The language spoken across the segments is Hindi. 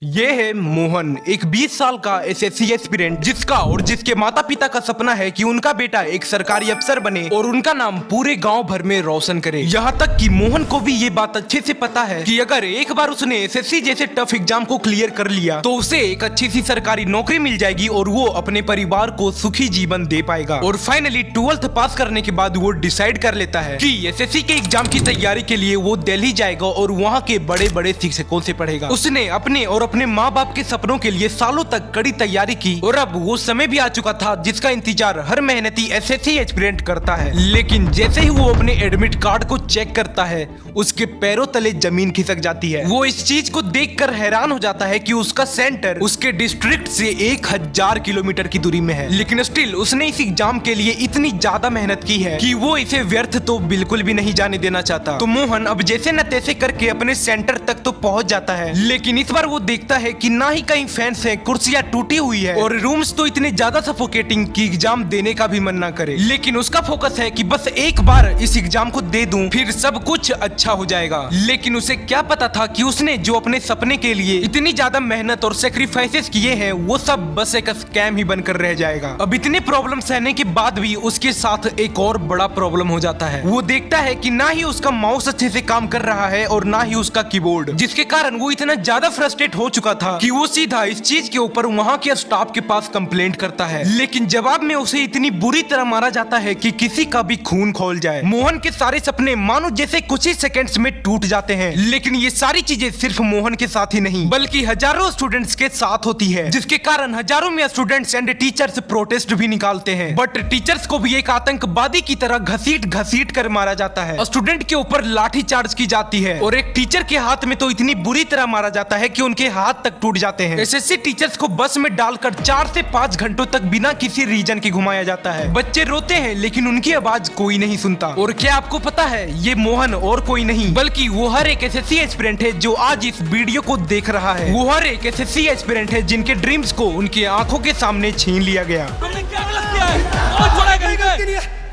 ये है मोहन, एक 20 साल का एसएससी एस्पिरेंट जिसका और जिसके माता पिता का सपना है कि उनका बेटा एक सरकारी अफसर बने और उनका नाम पूरे गांव भर में रोशन करे। यहाँ तक कि मोहन को भी ये बात अच्छे से पता है कि अगर एक बार उसने एसएससी जैसे टफ एग्जाम को क्लियर कर लिया तो उसे एक अच्छी सी सरकारी नौकरी मिल जाएगी और वो अपने परिवार को सुखी जीवन दे पाएगा। और फाइनली 12th पास करने के बाद वो डिसाइड कर लेता है कि एसएससी के एग्जाम की तैयारी के लिए वो दिल्ली जाएगा और वहाँ के बड़े बड़े शिक्षकों से पढ़ेगा। उसने अपने और अपने माँ बाप के सपनों के लिए सालों तक कड़ी तैयारी की और अब वो समय भी आ चुका था जिसका इंतजार हर मेहनती एसएससी एस्पिरेंट करता है। लेकिन जैसे ही वो अपने एडमिट कार्ड को चेक करता है उसके पैरों तले जमीन खिसक जाती है। वो इस चीज को देखकर हैरान हो जाता है कि उसका सेंटर उसके डिस्ट्रिक्ट से 1000 किलोमीटर की दूरी में है, लेकिन स्टिल उसने इस एग्जाम के लिए इतनी ज्यादा मेहनत की है कि वो इसे व्यर्थ तो बिल्कुल भी नहीं जाने देना चाहता। तो मोहन अब जैसे न तैसे करके अपने सेंटर तक तो पहुंच जाता है, लेकिन इस बार वो देखता है कि ना ही कहीं फैंस है, कुर्सियां टूटी हुई है और रूम्स तो इतने ज्यादा सफोकेटिंग कि एग्जाम देने का भी मन ना करे। लेकिन उसका फोकस है कि बस एक बार इस एग्जाम को दे दूं फिर सब कुछ अच्छा हो जाएगा। लेकिन उसे क्या पता था कि उसने जो अपने सपने के लिए इतनी ज्यादा मेहनत और सेक्रीफाइसेस किए हैं वो सब बस एक स्कैम ही बनकर रह जाएगा। अब इतने प्रॉब्लम सहने के बाद भी उसके साथ एक और बड़ा प्रॉब्लम हो जाता है। वो देखता है कि ना ही उसका माउस अच्छे से काम कर रहा है और ना ही उसका कीबोर्ड, जिसके कारण वो इतना ज्यादा फ्रस्ट्रेट हो चुका था कि वो सीधा इस चीज के ऊपर वहाँ के स्टाफ के पास कंप्लेंट करता है। लेकिन जवाब में उसे इतनी बुरी तरह मारा जाता है कि किसी का भी खून खौल जाए। मोहन के सारे सपने मानो जैसे कुछ ही सेकंड्स में टूट जाते हैं। लेकिन ये सारी चीजें सिर्फ मोहन के साथ ही नहीं बल्कि हजारों स्टूडेंट्स के साथ होती है, जिसके कारण हजारों में स्टूडेंट्स एंड टीचर्स प्रोटेस्ट भी निकालते हैं। बट टीचर्स को भी एक आतंकवादी की तरह घसीट घसीट कर मारा जाता है। स्टूडेंट के ऊपर लाठी चार्ज की जाती है और एक टीचर के हाथ में तो इतनी बुरी तरह मारा जाता है कि उनके हाथ तक टूट जाते हैं। एसएससी टीचर्स को बस में डालकर 4 से 5 घंटों तक बिना किसी रीजन के घुमाया जाता है। बच्चे रोते हैं लेकिन उनकी आवाज कोई नहीं सुनता। और क्या आपको पता है ये मोहन और कोई नहीं बल्कि वो हर एक एसएससी एस्पिरेंट है जो आज इस वीडियो को देख रहा है। वो हर एक एसएससी एस्पिरेंट है जिनके ड्रीम्स को उनकी आंखों के सामने छीन लिया गया।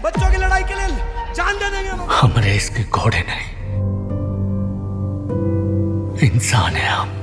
बच्चों की लड़ाई के लिए जान दे देंगे हम रेस के घोड़े नहीं, इंसान है हम।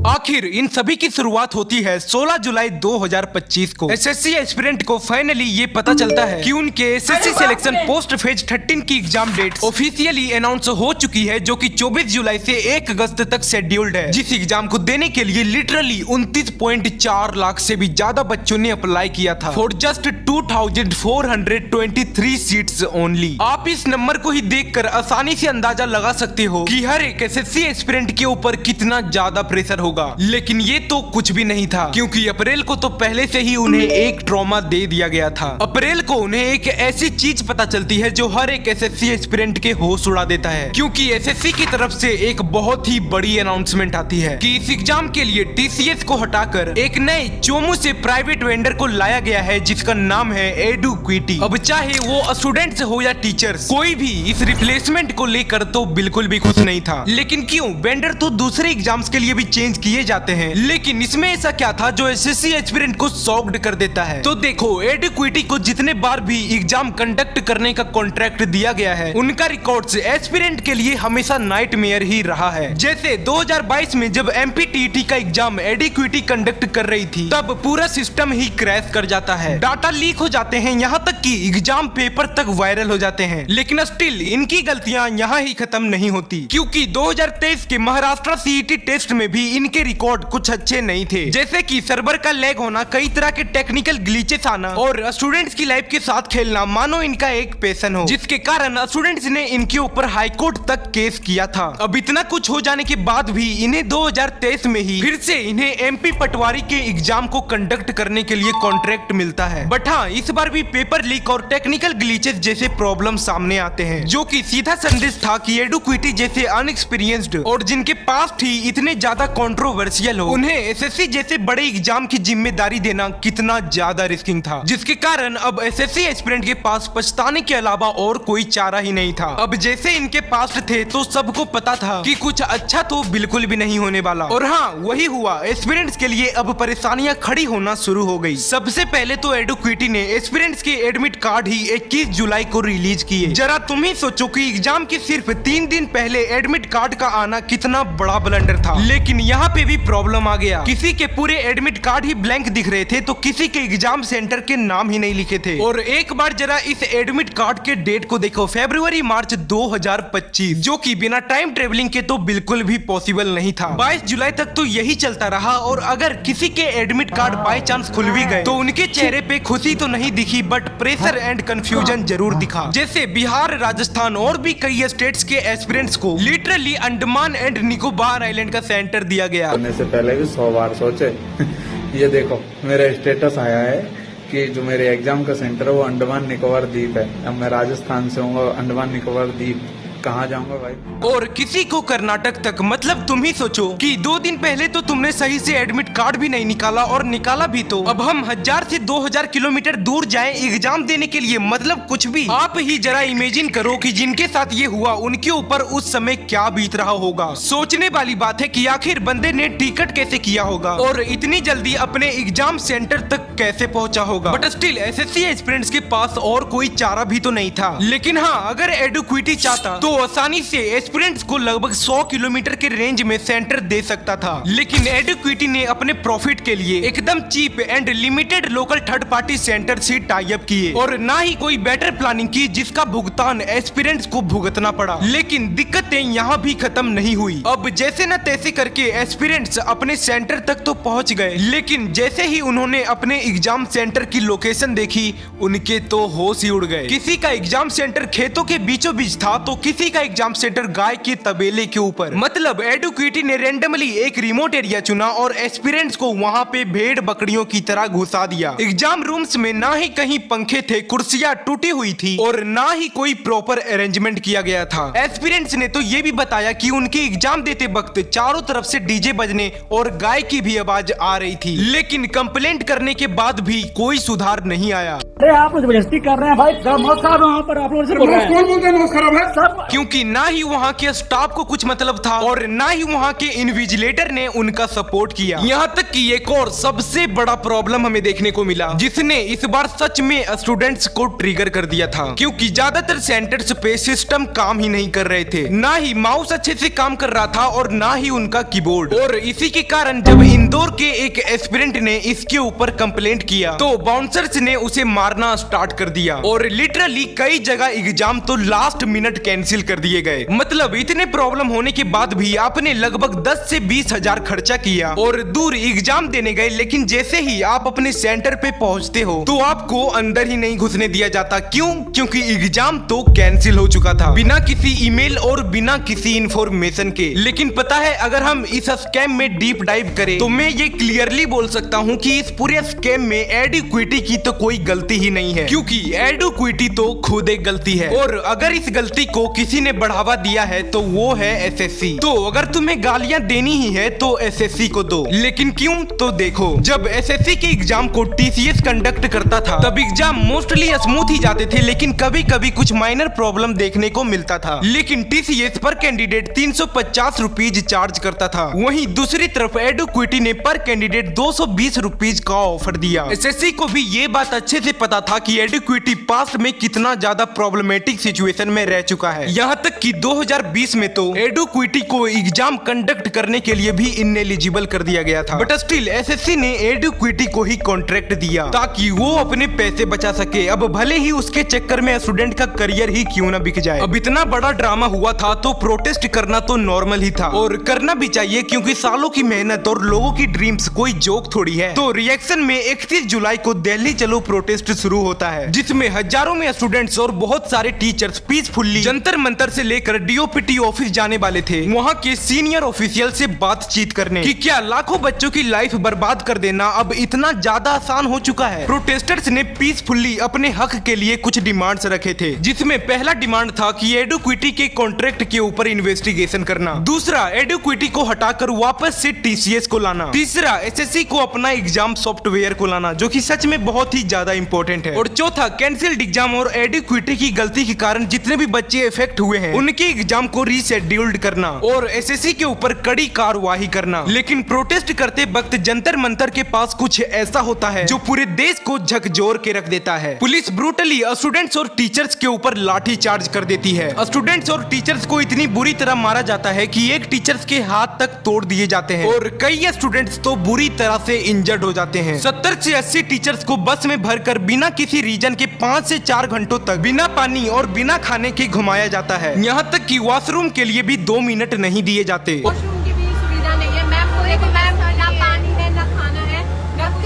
आखिर इन सभी की शुरुआत होती है 16 जुलाई 2025 को। एसएससी एस्पिरेंट को फाइनली ये पता चलता है कि उनके एसएससी सिलेक्शन पोस्ट फेज 13 की एग्जाम डेट ऑफिशियली अनाउंस हो चुकी है, जो कि 24 जुलाई से 1 अगस्त तक शेड्यूल्ड है। जिस एग्जाम को देने के लिए लिटरली 29.4 लाख से भी ज्यादा बच्चों ने अप्लाई किया था फॉर जस्ट 2423 सीट्स ओनली। आप इस नंबर को ही देखकर आसानी से अंदाजा लगा सकते हो कि हर एक एसएससी एस्पिरेंट के ऊपर कितना ज्यादा प्रेशर होगा। लेकिन ये तो कुछ भी नहीं था, क्योंकि अप्रैल को तो पहले से ही उन्हें एक ट्रॉमा दे दिया गया था। अप्रैल को उन्हें एक ऐसी चीज पता चलती है जो हर एक एसएससी एस्पिरेंट के होश उड़ा देता है, क्योंकि एसएससी की तरफ से एक बहुत ही बड़ी अनाउंसमेंट आती है कि इस एग्जाम के लिए टीसीएस को हटाकर एक नए चोमू से प्राइवेट वेंडर को लाया गया है जिसका नाम है एडुक्विटी। अब चाहे वो स्टूडेंट्स हो या टीचर्स, कोई भी इस रिप्लेसमेंट को लेकर तो बिल्कुल भी खुश नहीं था। लेकिन क्यों, वेंडर तो दूसरे एग्जाम्स के लिए भी चेंज किए जाते हैं, लेकिन इसमें ऐसा क्या था जो एसएससी एस्पिरेंट को शॉक्ड कर देता है। तो देखो, एडुक्विटी को जितने बार भी एग्जाम कंडक्ट करने का कॉन्ट्रैक्ट दिया गया है उनका रिकॉर्ड्स एस्पिरेंट के लिए हमेशा नाइटमेयर ही रहा है। जैसे 2022 में जब एमपीटीईटी का एग्जाम एडुक्विटी कंडक्ट कर रही थी तब पूरा सिस्टम ही क्रैश कर जाता है, डाटा लीक हो जाते हैं, यहाँ तक कि एग्जाम पेपर तक वायरल हो जाते हैं। लेकिन स्टिल इनकी गलतियां यहाँ ही खत्म नहीं होती, क्योंकि 2023 के महाराष्ट्र सीईटी टेस्ट में भी इनके रिकॉर्ड कुछ अच्छे नहीं थे। जैसे कि सर्वर का लैग होना, कई तरह के टेक्निकल ग्लिचेस आना और स्टूडेंट्स की लाइफ के साथ खेलना मानो इनका एक पैशन हो, जिसके कारण स्टूडेंट्स ने इनके ऊपर हाई कोर्ट तक केस किया था। अब इतना कुछ हो जाने के बाद भी इन्हें 2023 में ही फिर से इन्हें एमपी पटवारी के एग्जाम को कंडक्ट करने के लिए कॉन्ट्रैक्ट मिलता है। बट हाँ, इस बार भी पेपर लीक और टेक्निकल ग्लिचेस जैसे प्रॉब्लम सामने आते हैं, जो कि सीधा संदेश था कि एडुक्विटी जैसे अनएक्सपीरियंस्ड और जिनके पास ही इतने ज्यादा कंट्रोवर्शियल हो, उन्हें एसएससी जैसे बड़े एग्जाम की जिम्मेदारी देना कितना ज्यादा रिस्किंग था, जिसके कारण अब एसएससी एस्पिरेंट के पास पछताने के अलावा और कोई चारा ही नहीं था। अब जैसे इनके पास थे तो सबको पता था कि कुछ अच्छा तो बिल्कुल भी नहीं होने वाला, और हाँ वही हुआ। एस्पिरेंट्स के लिए अब परेशानियां खड़ी होना शुरू हो गई। सबसे पहले तो एडुक्विटी ने एस्पिरेंट्स के एडमिट कार्ड ही 21 जुलाई को रिलीज किए। जरा तुम ही सोचो कि एग्जाम के सिर्फ 3 दिन पहले एडमिट कार्ड का आना कितना बड़ा ब्लंडर था। लेकिन यहाँ पे भी प्रॉब्लम आ गया। किसी के पूरे एडमिट कार्ड ही ब्लैंक दिख रहे थे तो किसी के एग्जाम सेंटर के नाम ही नहीं लिखे थे। और एक बार जरा इस एडमिट कार्ड के डेट को देखो, फरवरी मार्च 2025, जो कि बिना टाइम ट्रेवलिंग के तो बिल्कुल भी पॉसिबल नहीं था। 22 जुलाई तक तो यही चलता रहा और अगर किसी के एडमिट कार्ड बाय चांस खुल भी गए तो उनके चेहरे पे खुशी तो नहीं दिखी बट प्रेशर एंड कंफ्यूजन जरूर दिखा। जैसे बिहार, राजस्थान और भी कई स्टेट्स के एस्पिरेंट्स को literally Andaman and Nicobar island का सेंटर दिया गया। करने से पहले भी 100 बार सोचे। ये देखो मेरा स्टेटस आया है कि जो मेरे एग्जाम का सेंटर है वो अंडमान निकोबार द्वीप है। अब मैं राजस्थान से हूँ, अंडमान निकोबार द्वीप कहाँ जाऊंगा भाई। और किसी को कर्नाटक तक, मतलब तुम ही सोचो कि 2 दिन पहले तो तुमने सही से एडमिट कार्ड भी नहीं निकाला और निकाला भी तो अब हम 1000 से 2000 किलोमीटर दूर जाएं एग्जाम देने के लिए, मतलब कुछ भी। आप ही जरा इमेजिन करो कि जिनके साथ ये हुआ उनके ऊपर उस समय क्या बीत रहा होगा। सोचने वाली बात है कि आखिर बंदे ने टिकट कैसे किया होगा और इतनी जल्दी अपने एग्जाम सेंटर तक कैसे पहुंचा होगा। बट स्टिल एसएससी एस्पिरेंट्स के पास और कोई चारा भी तो नहीं था। लेकिन हाँ, अगर एडुक्विटी चाहता तो आसानी से एस्पिरेंट्स को लगभग 100 किलोमीटर के रेंज में सेंटर दे सकता था। लेकिन एडुक्विटी ने अपने प्रॉफिट के लिए एकदम cheap and limited local third party centre से टाई अप किए और ना ही कोई बेटर प्लानिंग की जिसका भुगतान एस्पिरेंट्स को भुगतना पड़ा। लेकिन दिक्कतें यहाँ भी खत्म नहीं हुई। अब जैसे न तैसे करके एस्पिरेंट्स अपने सेंटर तक तो पहुँच गए, लेकिन जैसे ही उन्होंने अपने एग्जाम सेंटर की लोकेशन देखी उनके तो होश ही उड़ गए। किसी का एग्जाम सेंटर खेतों के बीचों बीच था तो किसी का एग्जाम सेंटर गाय के तबेले के ऊपर। मतलब एडुक्विटी ने रेंडमली एक रिमोट एरिया चुना और एस्पिरेंट्स को वहां पे भेड़ बकरियों की तरह घुसा दिया। एग्जाम रूम्स में ना ही कहीं पंखे थे, कुर्सियां टूटी हुई थी और ना ही कोई प्रॉपर अरेंजमेंट किया गया था। एस्पिरेंट्स ने तो ये भी बताया कि उनके एग्जाम देते वक्त चारों तरफ से डीजे बजने और गाय की भी आवाज आ रही थी। लेकिन कंप्लेंट करने के बाद भी कोई सुधार नहीं आया। अरे आप मुझे जबरदस्ती कर रहे हैं भाई, बहुत खराब है वहाँ पर, आप लोग से बोल रहे हैं। कौन बोलते हैं नोट खराब है सर? क्योंकि ना ही वहाँ के स्टाफ को कुछ मतलब था और ना ही वहाँ के इन्विजिलेटर ने उनका सपोर्ट किया। यहाँ तक कि एक और सबसे बड़ा प्रॉब्लम हमें देखने को मिला जिसने इस बार सच में स्टूडेंट्स को ट्रिगर कर दिया था। क्योंकि ज्यादातर सेंटर्स पे सिस्टम काम ही नहीं कर रहे थे, ना ही माउस अच्छे से काम कर रहा था और ना ही उनका कीबोर्ड। और इसी के कारण जब इंदौर के एक एस्पिरेंट ने इसके ऊपर कंप्लेंट किया तो बाउंसर्स ने उसे मारना स्टार्ट कर दिया और लिटरली कई जगह एग्जाम तो लास्ट मिनट कैंसिल कर दिए गए। मतलब इतने प्रॉब्लम होने के बाद भी आपने लगभग 10 से 20 हजार खर्चा किया और दूर एग्जाम देने गए, लेकिन जैसे ही आप अपने सेंटर पे पहुंचते हो तो आपको अंदर ही नहीं घुसने दिया जाता। क्यों? क्योंकि एग्जाम तो कैंसिल हो चुका था बिना किसी ईमेल और बिना किसी इंफॉर्मेशन के। लेकिन पता है, अगर हम इस स्कैम में डीप डाइव करें तो मैं ये क्लियरली बोल सकता हूँ कि इस पूरे स्कैम में एडुक्विटी की तो कोई गलती ही नहीं है, क्योंकि एडुक्विटी तो खुद एक गलती है और अगर इस गलती को किसी ने बढ़ावा दिया है तो वो है एसएससी। तो अगर तुम्हें गालियां देनी ही है तो एसएससी को दो। लेकिन क्यों? तो देखो, जब एसएससी के एग्जाम को टीसीएस कंडक्ट करता था तब एग्जाम मोस्टली स्मूथ ही जाते थे, लेकिन कभी कभी कुछ माइनर प्रॉब्लम देखने को मिलता था। लेकिन टीसीएस पर कैंडिडेट 350 रुपीज चार्ज करता था। वहीं दूसरी तरफ एडुक्विटी ने पर कैंडिडेट 220 रुपीज का ऑफर दिया। एसएससी को भी ये बात अच्छे से पता था कि एडुक्विटी पास्ट में कितना ज्यादा प्रॉब्लमेटिक सिचुएशन में रह चुका है। यहाँ तक कि 2020 में तो एडुक्विटी को एग्जाम कंडक्ट करने के लिए भी इनएलिजिबल कर दिया गया था। बट स्टिल एसएससी ने एडुक्विटी को ही कॉन्ट्रैक्ट दिया ताकि वो अपने पैसे बचा सके। अब भले ही उसके चक्कर में स्टूडेंट का करियर ही क्यों ना बिक जाए। अब इतना बड़ा ड्रामा हुआ था तो प्रोटेस्ट करना तो नॉर्मल ही था और करना भी चाहिए, क्योंकि सालों की मेहनत और लोगों की ड्रीम्स कोई जोक थोड़ी है। तो रिएक्शन में 31 जुलाई को दिल्ली चलो प्रोटेस्ट शुरू होता है, जिसमें हजारों में स्टूडेंट्स और बहुत सारे टीचर्स पीसफुली जंतर मंतर से लेकर डीओपीटी ऑफिस जाने वाले थे, वहाँ के सीनियर ऑफिशियल से बातचीत करने कि क्या लाखों बच्चों की लाइफ बर्बाद कर देना अब इतना ज्यादा आसान हो चुका है। प्रोटेस्टर्स ने पीसफुली अपने हक के लिए कुछ डिमांड्स रखे थे, जिसमें पहला डिमांड था कि एडुक्विटी के कॉन्ट्रैक्ट के ऊपर इन्वेस्टिगेशन करना। दूसरा, एडुक्विटी को हटाकर वापस से टीसीएस को लाना। तीसरा, एसएससी को अपना एग्जाम सॉफ्टवेयर को लाना, जो कि सच में बहुत ही ज्यादा इंपॉर्टेंट इंपॉर्टेंट है। और चौथा, कैंसिल्ड एग्जाम और एडिक्विटी की गलती के कारण जितने भी बच्चे इफेक्ट हुए हैं उनके एग्जाम को रीशेड्यूल्ड करना और एसएससी के ऊपर कड़ी कार्रवाई करना। लेकिन प्रोटेस्ट करते वक्त जंतर मंतर के पास कुछ ऐसा होता है जो पूरे देश को झकझोर के रख देता है। पुलिस ब्रूटली स्टूडेंट्स और टीचर्स के ऊपर लाठी चार्ज कर देती है। स्टूडेंट्स और टीचर्स को इतनी बुरी तरह मारा जाता है कि एक टीचर्स के हाथ तक तोड़ दिए जाते हैं और कई स्टूडेंट्स तो बुरी तरह से इंजर्ड हो जाते हैं। 70 से 80 टीचर्स को बस में भरकर बिना किसी रीजन के 5 से 4 घंटों तक बिना पानी और बिना खाने के घुमाया जाता है। यहाँ तक कि वॉशरूम के लिए भी 2 मिनट नहीं दिए जाते। वॉशरूम की भी सुविधा नहीं है मैम, पूरे को मैम ना पानी है ना खाना है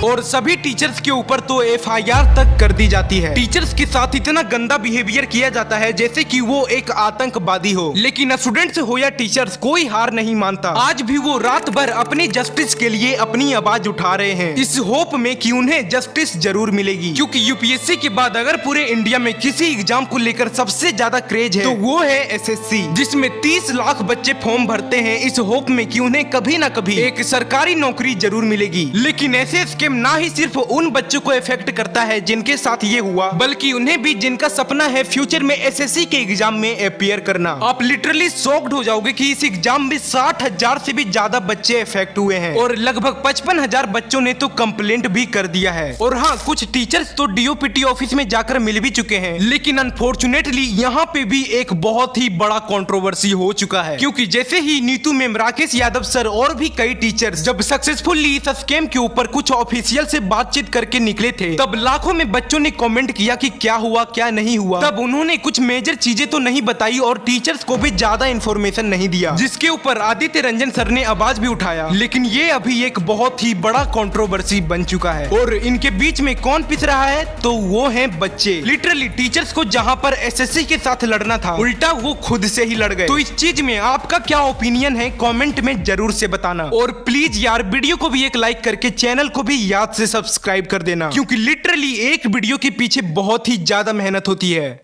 और सभी टीचर्स के ऊपर तो एफआईआर तक कर दी जाती है। टीचर्स के साथ इतना गंदा बिहेवियर किया जाता है जैसे कि वो एक आतंकवादी हो। लेकिन स्टूडेंट्स हो या टीचर्स, कोई हार नहीं मानता। आज भी वो रात भर अपनी जस्टिस के लिए अपनी आवाज उठा रहे हैं, इस होप में कि उन्हें जस्टिस जरूर मिलेगी। क्योंकि यूपीएससी के बाद अगर पूरे इंडिया में किसी एग्जाम को लेकर सबसे ज्यादा क्रेज है तो वो है एसएससी, जिसमें 30 लाख बच्चे फॉर्म भरते हैं इस होप में कि उन्हें कभी ना कभी एक सरकारी नौकरी जरूर मिलेगी। लेकिन ऐसे स्कीम ना ही सिर्फ उन बच्चों को इफेक्ट करता है जिनके साथ ये हुआ, बल्कि उन्हें भी जिनका सपना है फ्यूचर में एसएससी के एग्जाम में अपीयर करना। आप लिटरली शॉक्ड हो जाओगे कि इस एग्जाम में 60,000 से भी ज्यादा बच्चे इफेक्ट हुए हैं और लगभग 55,000 बच्चों ने तो कंप्लेंट भी कर दिया है। और हाँ, कुछ टीचर्स तो डीओपीटी ऑफिस में जाकर मिल भी चुके हैं। लेकिन अनफॉर्चुनेटली यहाँ पे भी एक बहुत ही बड़ा कंट्रोवर्सी हो चुका है, क्योंकि जैसे ही नीतू मैम, राकेश यादव सर और भी कई टीचर्स जब सक्सेसफुली इस स्कैम के ऊपर कुछ ऑफिशियल से बातचीत करके निकले थे, तब लाखों में बच्चों ने कमेंट किया कि क्या हुआ क्या नहीं हुआ। तब उन्होंने कुछ मेजर चीजें तो नहीं बताई और टीचर्स को भी ज्यादा इन्फॉर्मेशन नहीं दिया, जिसके ऊपर आदित्य रंजन सर ने आवाज भी उठाया। लेकिन ये अभी एक बहुत ही बड़ा कंट्रोवर्सी बन चुका है और इनके बीच में कौन पिस रहा है तो वो है बच्चे। लिटरली टीचर्स को जहाँ पर एसएससी के साथ लड़ना था, उल्टा वो खुद से ही लड़ गए। तो इस चीज में आपका क्या ओपिनियन है, कमेंट में जरूर से बताना। और प्लीज यार, वीडियो को भी एक लाइक करके चैनल को भी याद से सब्सक्राइब कर देना, क्योंकि लिटरली एक वीडियो के पीछे बहुत ही ज्यादा मेहनत होती है।